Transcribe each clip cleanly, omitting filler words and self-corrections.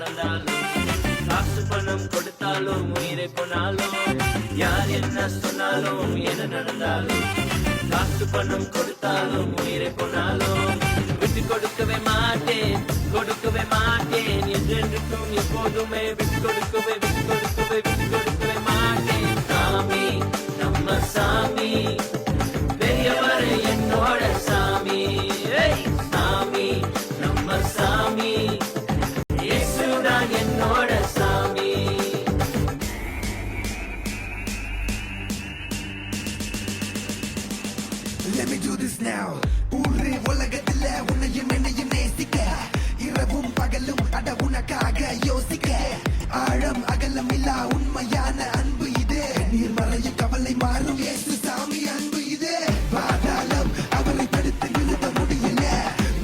நடந்தாலும், காசு பணம் கொடுத்தாலும் உயிரை போனாலும், யார் என்ன சொன்னாலும் என்ன நடந்தாலும், காசு பணம் கொடுத்தாலும் உயிரை போனாலும், விட்டு கொடுக்கவே மாட்டேன், கொடுக்கவே மாட்டேன், என்றென்றுக்கும் எப்போதுமே விட்டு கொடுக்கவே விட்டு கொடுக்கவே விட்டு கொடுக்கவே மாட்டேன். சாமி நம்ம சாமி, பெரியவர் என்னோட சாமி, சாமி நம்ம சாமி, இயேசுதான் என்னோட சாமி. Let me do this now. ஊரே உலகத்துல உன்னையும் என்னையும் நேசிக்க, இரவும் பகலும் அட உனக்காக யோசிக்க, ஆழம் அகலம் இல்லா உண்மையான அன்பு இது, நீர் மறைய கவலை மாறும் இயேசு சாமி அன்பு இது. பாதாளம் அவரை தடுத்து நிறுத்த முடியல,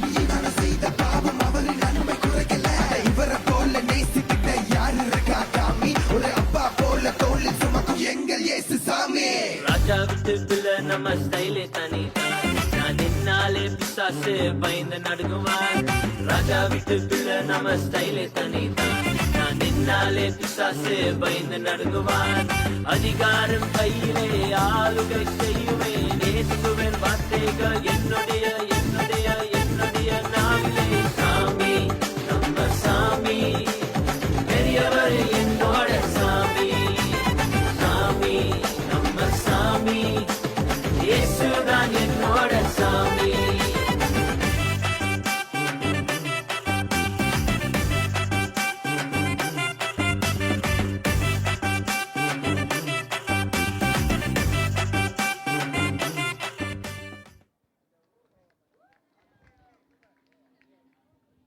நீதான செய்த பாவம் அவரின் அன்பை குறைக்கல. இவரை போல நேசிக்கிட்ட யாரு இருக்கா சாமி, ஒரு அப்பா போல தோளில் சுமக்கும் எங்கள் இயேசு சாமி. ராஜா விட்டு பிள்ளை நம்ம ஸ்டைலே தனி, நான் நின்னாலே பிசாசு பயந்து நடுங்குவார். ராஜா விட்டு பிள்ளை நம்ம ஸ்டைலே தனி, நான் நின்னாலே பிசாசு பயந்து நடுங்குவார். அதிகாரம் கையிலே ஆளுகை செய்யுவேன், நேசுவேன் வார்த்தைகள்